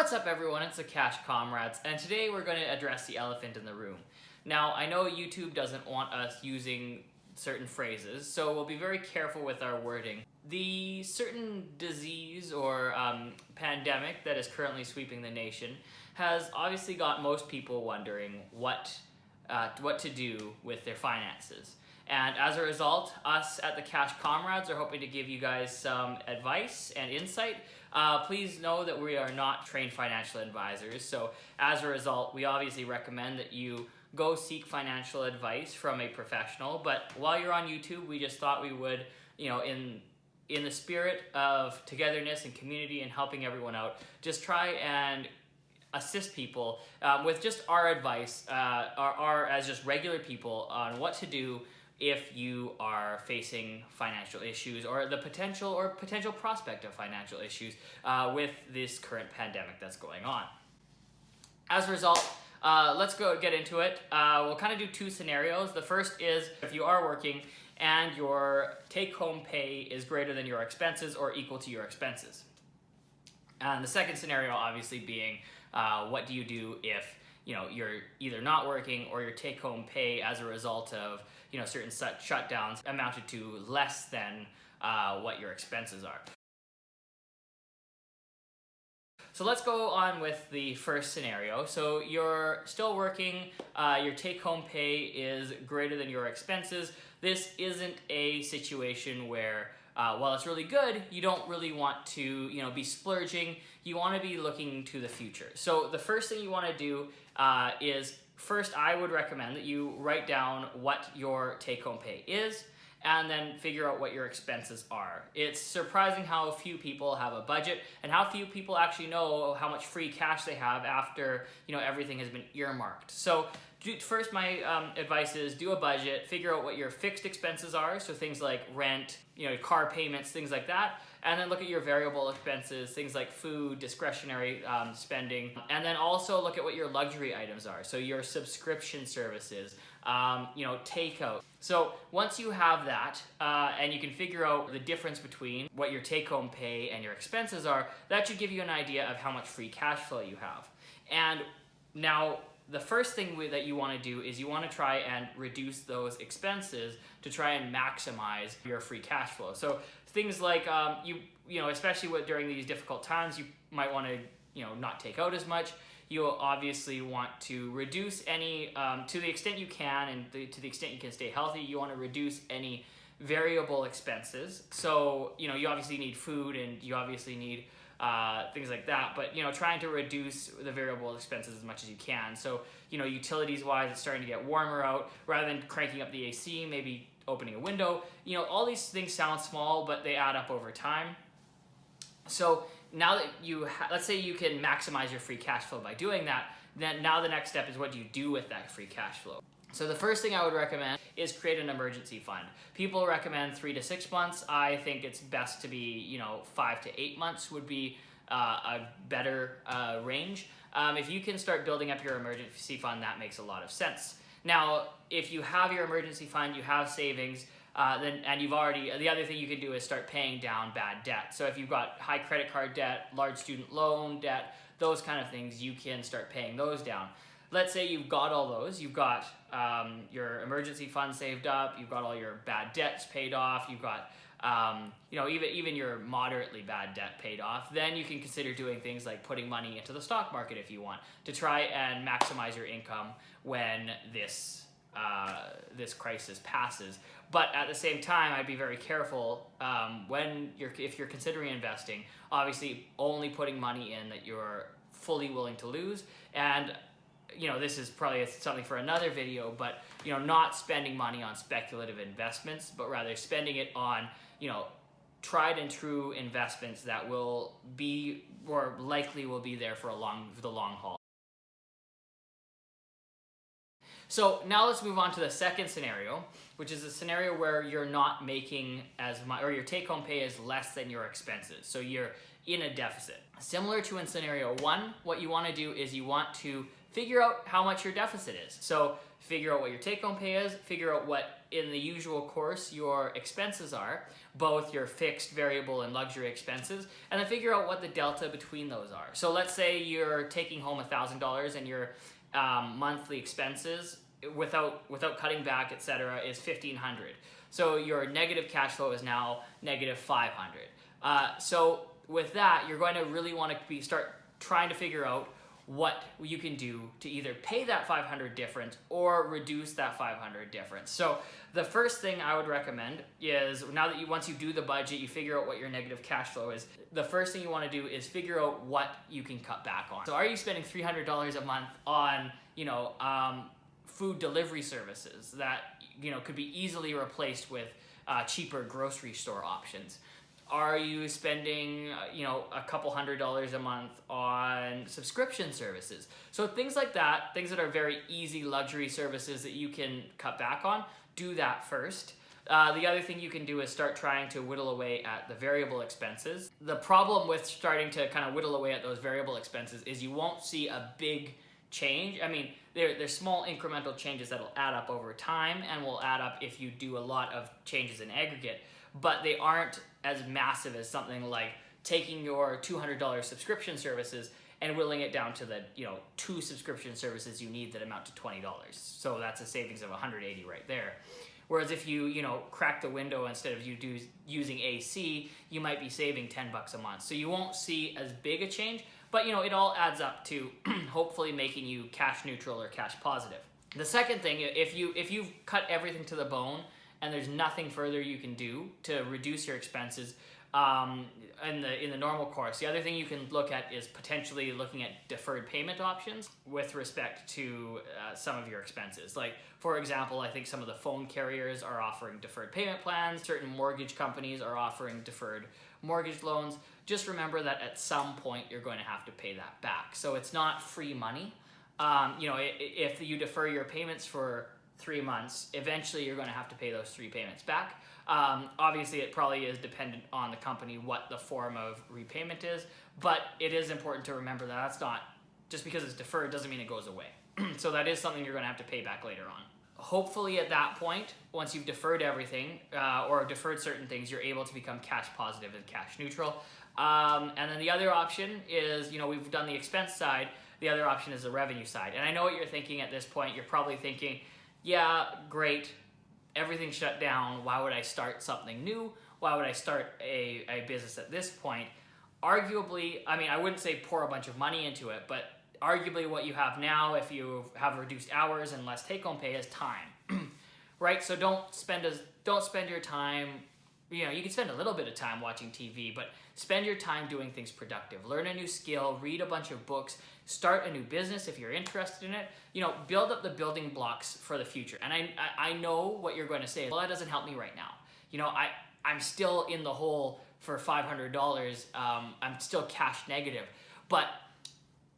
What's up everyone, it's the Cash Comrades, and today we're going to address the elephant in the room. Now, I know YouTube doesn't want us using certain phrases, so we'll be very careful with our wording. The certain disease or pandemic that is currently sweeping the nation has obviously got most people wondering what to do with their finances. And as a result, us at the Cash Comrades are hoping to give you guys some advice and insight. Please know that we are not trained financial advisors, so as a result, we obviously recommend that you go seek financial advice from a professional. But while you're on YouTube, we just thought we would, in the spirit of togetherness and community and helping everyone out, just try and assist people with just our advice, as just regular people on what to do if you are facing financial issues or the potential prospect of financial issues with this current pandemic that's going on. As a result, let's get into it. We'll kind of do two scenarios. The first is if you are working and your take-home pay is greater than your expenses or equal to your expenses. And the second scenario obviously being what do you do if you're either not working or your take-home pay as a result of certain shutdowns amounted to less than what your expenses are. So let's go on with the first scenario. So you're still working, your take-home pay is greater than your expenses. This isn't a situation where while it's really good, you don't really want to be splurging. You want to be looking to the future. So the first thing you want to do is first, I would recommend that you write down what your take-home pay is and then figure out what your expenses are. It's surprising how few people have a budget and how few people actually know how much free cash they have after everything has been earmarked. So first, my advice is do a budget, figure out what your fixed expenses are, so things like rent, car payments, things like that, and then look at your variable expenses, things like food, discretionary spending, and then also look at what your luxury items are, so your subscription services, takeout. So once you have that, and you can figure out the difference between what your take-home pay and your expenses are, that should give you an idea of how much free cash flow you have. And now, the first thing that you want to do is you want to try and reduce those expenses to try and maximize your free cash flow. So things like especially during these difficult times, you might want to not take out as much. You'll obviously want to reduce any to the extent you can, and to the extent you can stay healthy. You want to reduce any variable expenses. So you obviously need food, and you obviously need things like that, but trying to reduce the variable expenses as much as you can. So utilities wise, it's starting to get warmer out. Rather than cranking up the AC, maybe opening a window. All these things sound small, but they add up over time. So now that let's say you can maximize your free cash flow by doing that, then now the next step is what do you do with that free cash flow. So the first thing I would recommend is create an emergency fund. People recommend 3 to 6 months. I think it's best to be 5 to 8 months would be a better range. If you can start building up your emergency fund, that makes a lot of sense. Now, if you have your emergency fund, you have savings, the other thing you can do is start paying down bad debt. So if you've got high credit card debt, large student loan debt, those kind of things, you can start paying those down. Let's say you've got all those, you've got your emergency fund saved up, you've got all your bad debts paid off, you've got even your moderately bad debt paid off, then you can consider doing things like putting money into the stock market if you want to try and maximize your income when this crisis passes. But at the same time, I'd be very careful if you're considering investing, obviously only putting money in that you're fully willing to lose. And this is probably something for another video, but not spending money on speculative investments, but rather spending it on tried and true investments that will be or likely will be there for the long haul. So now let's move on to the second scenario, which is a scenario where you're not making as much, or your take-home pay is less than your expenses. So you're in a deficit. Similar to in scenario one, what you want to do is you want to figure out how much your deficit is. So figure out what your take-home pay is, figure out what in the usual course your expenses are, both your fixed, variable, and luxury expenses, and then figure out what the delta between those are. So let's say you're taking home $1,000 and your monthly expenses without cutting back, etc., is $1,500. So your negative cash flow is now negative $500. So with that, you're going to really want to start trying to figure out what you can do to either pay that $500 difference or reduce that $500 difference. So the first thing I would recommend is, now that once you do the budget, you figure out what your negative cash flow is, the first thing you want to do is figure out what you can cut back on. So are you spending $300 a month on, food delivery services that, could be easily replaced with cheaper grocery store options? Are you spending, a couple $100s a month on subscription services? So things like that, things that are very easy luxury services that you can cut back on, do that first. The other thing you can do is start trying to whittle away at the variable expenses. The problem with starting to kind of whittle away at those variable expenses is you won't see a big change. I mean, there's small incremental changes that'll add up over time and will add up if you do a lot of changes in aggregate, but they aren't as massive as something like taking your $200 subscription services and whittling it down to the 2 subscription services you need that amount to $20. So that's a savings of $180 right there. Whereas if you crack the window instead of using AC, you might be saving $10 a month. So you won't see as big a change, but it all adds up to hopefully making you cash neutral or cash positive. The second thing, if you've cut everything to the bone and there's nothing further you can do to reduce your expenses in the normal course, the other thing you can look at is potentially looking at deferred payment options with respect to some of your expenses. Like, for example, I think some of the phone carriers are offering deferred payment plans. Certain mortgage companies are offering deferred mortgage loans. Just remember that at some point you're going to have to pay that back. So it's not free money. If you defer your payments for 3 months, eventually you're going to have to pay those 3 payments back. Obviously, it probably is dependent on the company what the form of repayment is, but it is important to remember that that's not, just because it's deferred doesn't mean it goes away. So that is something you're going to have to pay back later on. Hopefully at that point, once you've deferred everything or deferred certain things, you're able to become cash positive and cash neutral. And then the other option is, we've done the expense side. The other option is the revenue side. And I know what you're thinking at this point. You're probably thinking, yeah, great, everything shut down. Why would I start something new? Why would I start a business at this point? Arguably, I wouldn't say pour a bunch of money into it, but arguably what you have now, if you have reduced hours and less take-home pay, is time, right? So don't spend your time, you can spend a little bit of time watching TV, but spend your time doing things productive. Learn a new skill, read a bunch of books, start a new business if you're interested in it. Build up the building blocks for the future. And I know what you're going to say. Well, that doesn't help me right now. I'm still in the hole for $500. I'm still cash negative. But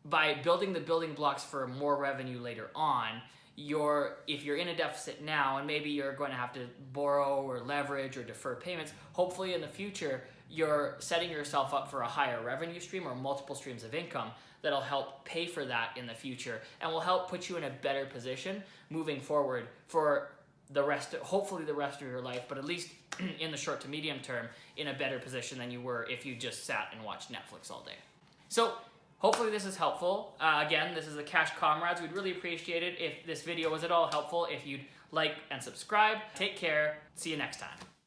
by building the building blocks for more revenue later on, if you're in a deficit now and maybe you're going to have to borrow or leverage or defer payments, hopefully in the future you're setting yourself up for a higher revenue stream or multiple streams of income that'll help pay for that in the future and will help put you in a better position moving forward for hopefully the rest of your life, but at least in the short to medium term, in a better position than you were if you just sat and watched Netflix all day. So hopefully this is helpful. Again, this is the Cash Comrades. We'd really appreciate it if this video was at all helpful, if you'd like and subscribe. Take care. See you next time.